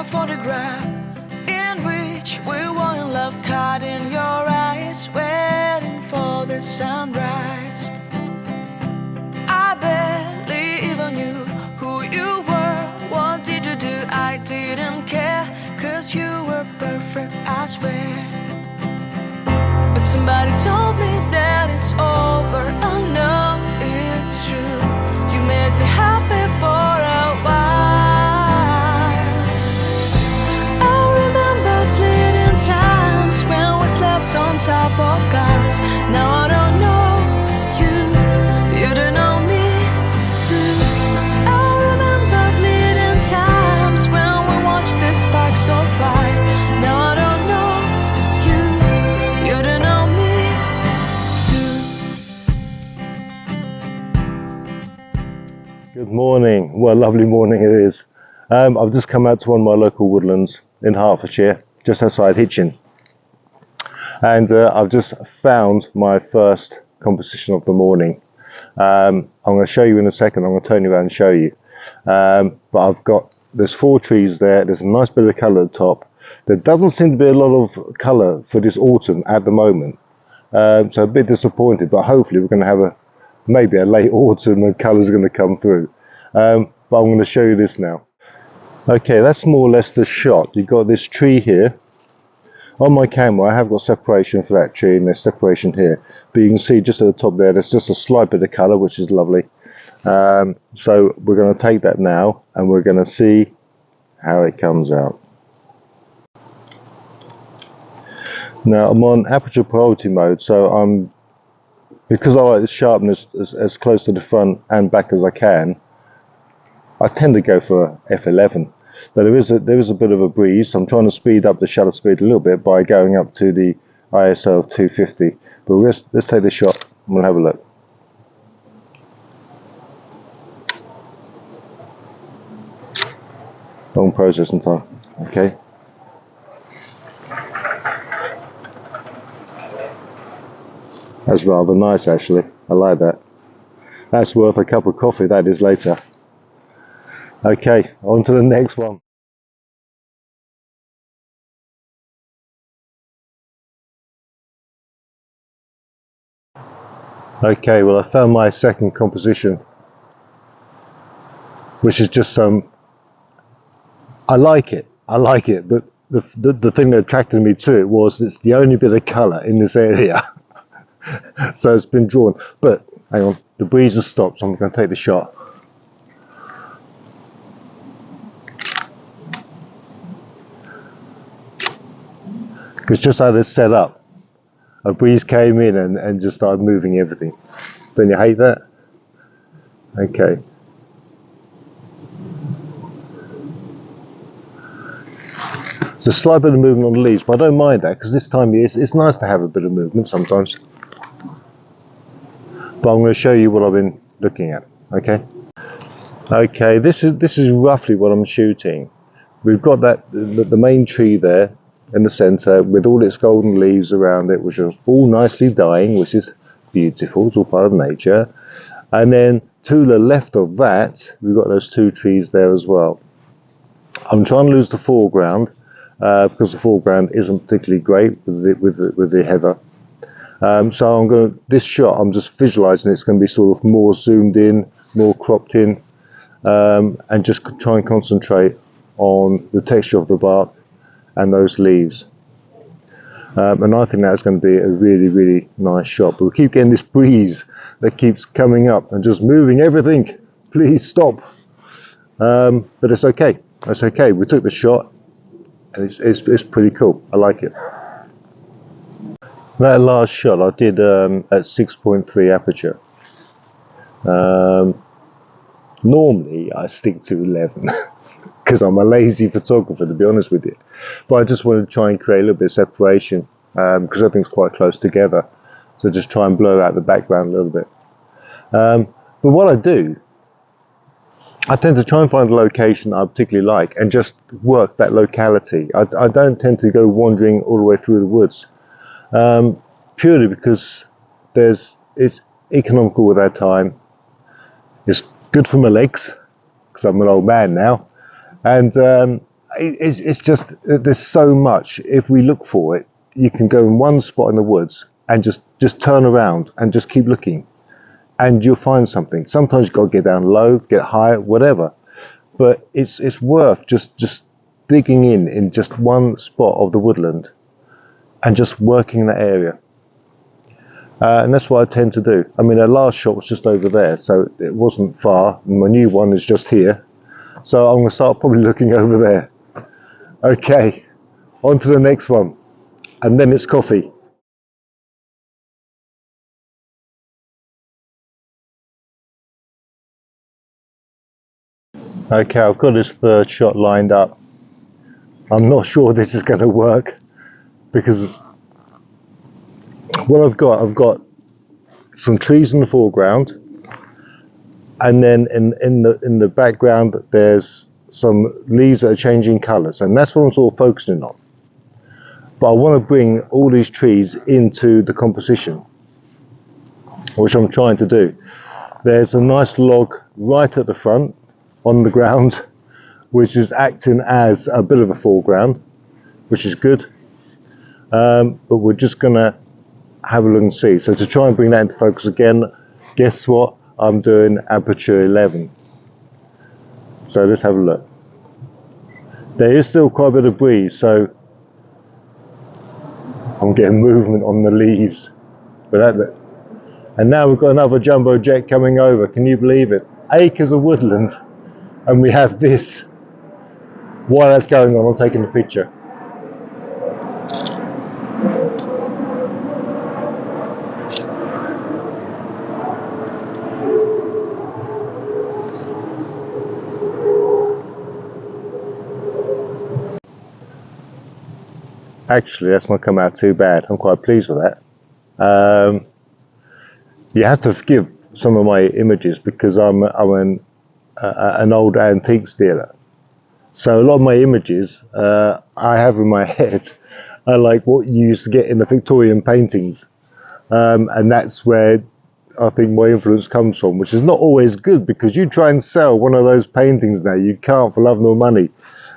a photograph in which we were in love, caught in your eyes, waiting for the sunrise. I barely even knew who you were. What did you do? I didn't care, 'cause you were perfect, I swear. But somebody told me that it's over. Oh no, it's true. You made me happy for a while. I remember fleeting times when we slept on top of cars. Now I don't know you, you don't know me too. I remember fleeting times when we watched the sparks so fire. Now I don't know you, you don't know me too. Good morning. Well, lovely morning it is. I've just come out to one of my local woodlands in Hertfordshire, just outside Hitchin. And I've just found my first composition of the morning. I'm going to show you in a second. I'm going to turn you around and show you. But there's 4 trees there. There's a nice bit of colour at the top. There doesn't seem to be a lot of colour for this autumn at the moment. So a bit disappointed, but hopefully we're going to have maybe a late autumn and colours are going to come through. But I'm going to show you this now. Okay, that's more or less the shot. You've got this tree here. On my camera I have got separation for that tree and there's separation here. But you can see just at the top there, there's just a slight bit of colour, which is lovely. So we're going to take that now and we're going to see how it comes out. Now I'm on aperture priority mode, so because I like the sharpness as close to the front and back as I can, I tend to go for f11. But there is a bit of a breeze, so I'm trying to speed up the shutter speed a little bit by going up to the ISO of 250. But let's take the shot and we'll have a look. Long processing time. Okay. That's rather nice actually. I like that. That's worth a cup of coffee, that is, later. Okay, on to the next one. Okay, well I found my second composition, which is just I like it, but the thing that attracted me to it was it's the only bit of colour in this area. So it's been drawn, but hang on, the breeze has stopped, so I'm going to take the shot. Because just how it's set up, a breeze came in and just started moving everything. Don't you hate that? Okay. There's a slight bit of movement on the leaves, but I don't mind that because this time of year it's nice to have a bit of movement sometimes. But I'm going to show you what I've been looking at. Okay. Okay, this is roughly what I'm shooting. We've got the main tree there in the centre with all its golden leaves around it, which are all nicely dying, which is beautiful. It's all part of nature. And then to the left of that, we've got those 2 trees there as well. I'm trying to lose the foreground because the foreground isn't particularly great with the heather. So this shot, I'm just visualising it's going to be sort of more zoomed in, more cropped in, and just try and concentrate on the texture of the bark and those leaves. And I think that's going to be a really, really nice shot. But we keep getting this breeze that keeps coming up and just moving everything. Please stop. But it's okay. It's okay. We took the shot, and it's pretty cool. I like it. That last shot I did at 6.3 aperture. Normally I stick to 11 because I'm a lazy photographer, to be honest with you. But I just wanted to try and create a little bit of separation because everything's quite close together. So just try and blur out the background a little bit. But what I do, I tend to try and find a location I particularly like and just work that locality. I don't tend to go wandering all the way through the woods. Purely because it's economical with our time, it's good for my legs because I'm an old man now, and it's just, there's so much. If we look for it, you can go in one spot in the woods and just turn around and just keep looking, and you'll find something. Sometimes you've got to get down low, get high, whatever. But it's worth just digging in just one spot of the woodland and just working that area. And that's what I tend to do. I mean, our last shot was just over there, so it wasn't far. And my new one is just here. So I'm going to start probably looking over there. Okay, on to the next one. And then it's coffee. Okay, I've got this third shot lined up. I'm not sure this is going to work because what I've got some trees in the foreground, and then in the background there's some leaves that are changing colours, and that's what I'm sort of focusing on. But I want to bring all these trees into the composition, which I'm trying to do. There's a nice log right at the front on the ground, which is acting as a bit of a foreground, which is good. But we're just gonna have a look and see. So to try and bring that into focus again, guess what? I'm doing aperture 11. So let's have a look. There is still quite a bit of breeze, so I'm getting movement on the leaves. And now we've got another jumbo jet coming over. Can you believe it? Acres of woodland, and we have this. While that's going on, I'm taking a picture. Actually, that's not come out too bad. I'm quite pleased with that. You have to forgive some of my images because I'm an old antiques dealer. So a lot of my images I have in my head are like what you used to get in the Victorian paintings. And that's where I think my influence comes from, which is not always good because you try and sell one of those paintings now, you can't for love nor money.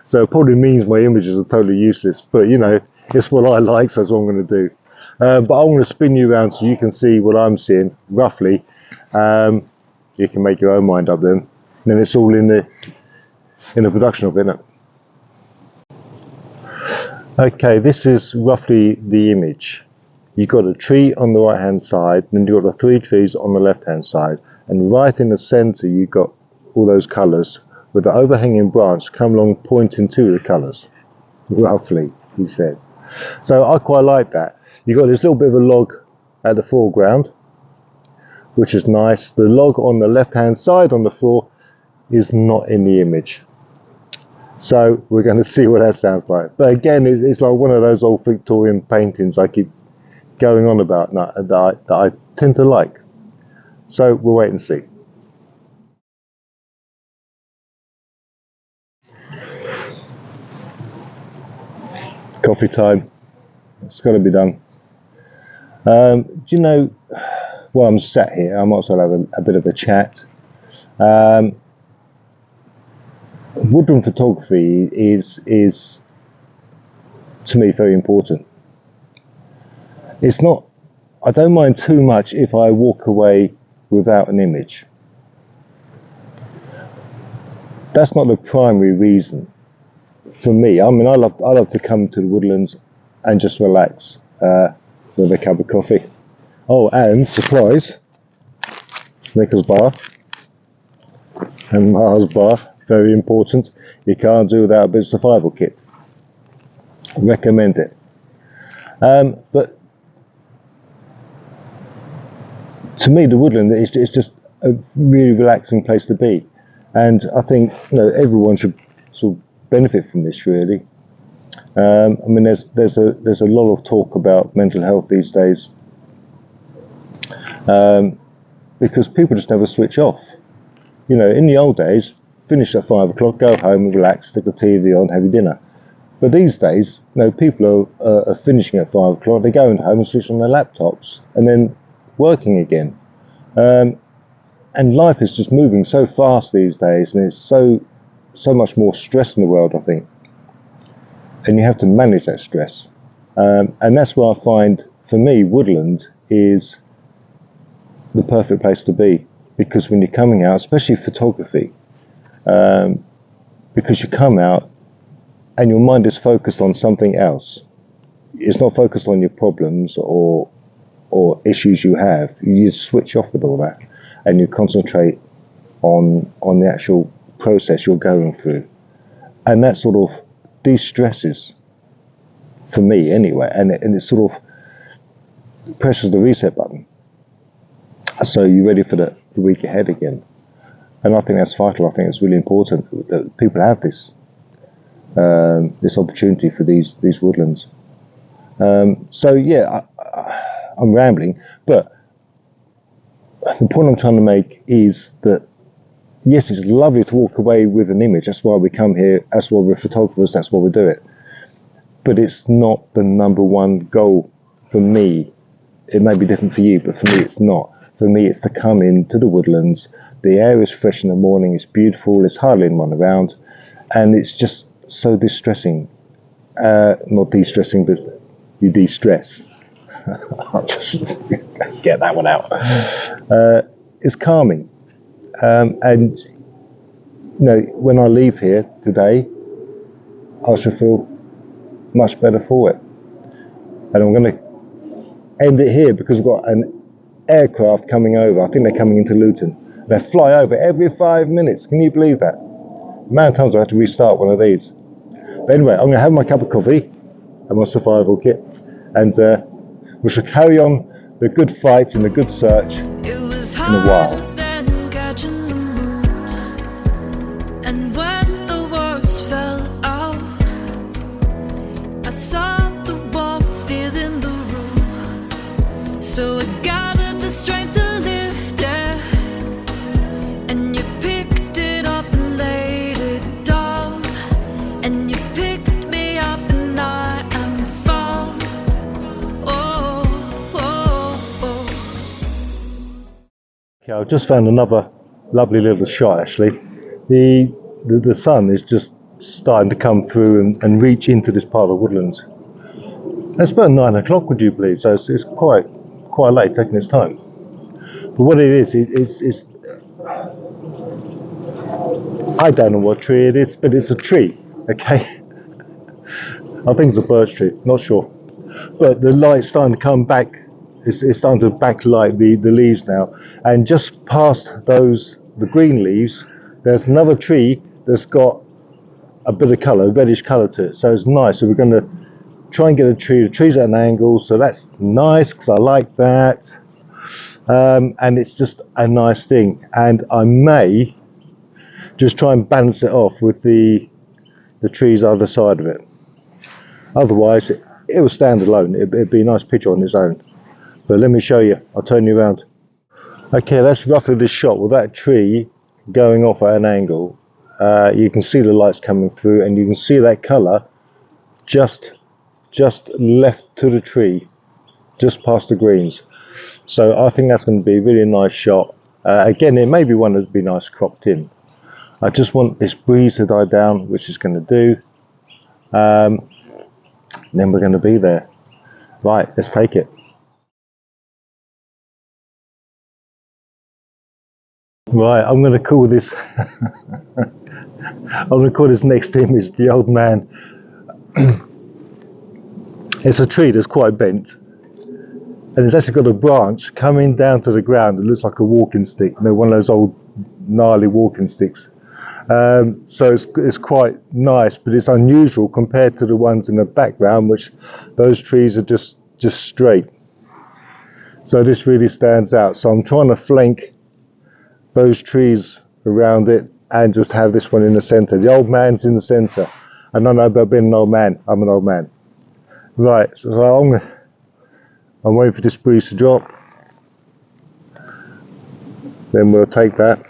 So it probably means my images are totally useless, but you know, it's what I like, so that's what I'm going to do. But I'm going to spin you around so you can see what I'm seeing, roughly. You can make your own mind up then. And then it's all in the production of it, isn't it? Okay, this is roughly the image. You've got a tree on the right hand side, then you've got the three trees on the left hand side, and right in the centre you've got all those colours with the overhanging branch come along pointing to the colours, roughly, he said. So I quite like that. You've got this little bit of a log at the foreground, which is nice. The log on the left hand side on the floor is not in the image. So we're going to see what that sounds like. But again, it's like one of those old Victorian paintings I keep going on about that I tend to like. So we'll wait and see. Coffee time. It's got to be done. Do you know, while I'm sat here, I might as well have a bit of a chat. Woodland photography is to me very important. It's not, I don't mind too much if I walk away without an image. That's not the primary reason for me. I mean, I love to come to the woodlands and just relax with a cup of coffee. Oh, and surprise, Snickers bar and Mars bar, very important. You can't do without a bit of survival kit. Recommend it. But to me, the woodland is just a really relaxing place to be, and I think everyone should sort of benefit from this. Really, I mean, there's a lot of talk about mental health these days, because people just never switch off. In the old days, finish at 5 o'clock, go home and relax, stick the TV on, have your dinner. But these days, people are finishing at 5 o'clock, they're going home and switching on their laptops, and then working again. And life is just moving so fast these days, and there's so much more stress in the world, I think. and you have to manage that stress. And that's why I find, for me, Woodland is the perfect place to be, because when you're coming out, especially photography, because you come out and your mind is focused on something else. It's not focused on your problems or issues you have. You switch off with all that and you concentrate on the actual process you're going through, and that sort of de-stresses, for me anyway, and it sort of presses the reset button, so you're ready for the week ahead again. And I think that's vital. I think it's really important that people have this this opportunity for these woodlands. So yeah, I'm rambling, but the point I'm trying to make is that yes, it's lovely to walk away with an image. That's why we come here. That's why we're photographers. That's why we do it. But it's not the number one goal for me. It may be different for you, but for me, it's not. For me, it's to come into the woodlands. The air is fresh in the morning. It's beautiful. There's hardly anyone around, and it's just so distressing. Not de-stressing, but you de-stress. I'll just get that one out. It's calming. And you know, when I leave here today, I shall feel much better for it. And I'm going to end it here because we've got an aircraft coming over. I think they're coming into Luton. They fly over every 5 minutes. Can you believe that? The amount of times I have to restart one of these. But anyway, I'm going to have my cup of coffee and my survival kit, and we shall carry on the good fight and the good search in a while. And when the words fell out, I saw the warmth in the room. So I gathered the strength to lift it, and you picked it up and laid it down, and you picked me up and I am found. Oh, oh, oh. Okay, I've just found another lovely little shot actually. The sun is just starting to come through and reach into this part of the woodlands. It's about 9 o'clock, would you believe? So it's quite late, taking its time. But what it is I don't know what tree it is, but it's a tree. Okay, I think it's a birch tree. Not sure, but the light's starting to come back. It's starting to backlight the leaves now, and just past the green leaves, there's another tree that's got a bit of colour, reddish colour to it. So it's nice. So we're going to try and get a tree. The tree's at an angle, so that's nice because I like that. And it's just a nice thing. And I may just try and balance it off with the trees either side of it. Otherwise, it will stand alone. It'd be a nice picture on its own. But let me show you. I'll turn you around. Okay, that's roughly the shot with that tree going off at an angle. You can see the lights coming through, and you can see that colour just left to the tree, just past the greens. So I think that's going to be a really nice shot. Again, it may be one that'd be nice cropped in. I just want this breeze to die down, which is going to do. And then we're going to be there. Right, let's take it. Right, I'm going to call this I'm going to call this next image the old man. It's a tree that's quite bent, and it's actually got a branch coming down to the ground. It looks like a walking stick, you know, one of those old gnarly walking sticks. So it's quite nice, but it's unusual compared to the ones in the background, which those trees are just straight. So this really stands out. So I'm trying to flank those trees around it and just have this one in the center. The old man's in the center. I don't know about being an old man. I'm an old man. Right, so I'm waiting for this breeze to drop. Then we'll take that.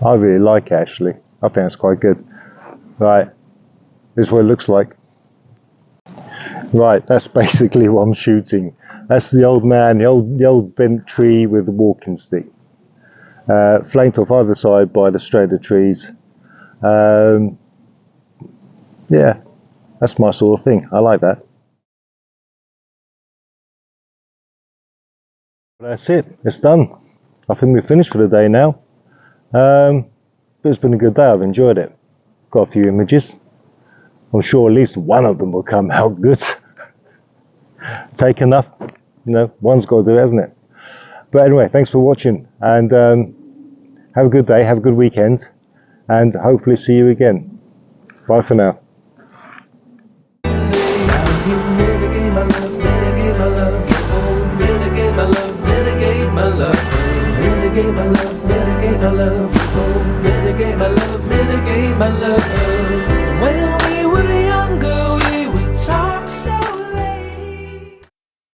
I really like it actually. I think it's quite good. Right, this is what it looks like. Right, that's basically what I'm shooting. That's the old man, the old bent tree with the walking stick, flanked off either side by the straighter trees. Yeah, that's my sort of thing. I like that. That's it. It's done. I think we're finished for the day now. But it's been a good day. I've enjoyed it. Got a few images. I'm sure at least one of them will come out good. Take enough. You know, one's got to do it, hasn't it? But anyway, thanks for watching, and have a good day, have a good weekend, and hopefully see you again. Bye for now. Mitigate my love, mitigate my love, oh, mitigate my love, mitigate my love, mitigate my love, mitigate my love, oh, mitigate my love, mitigate my love.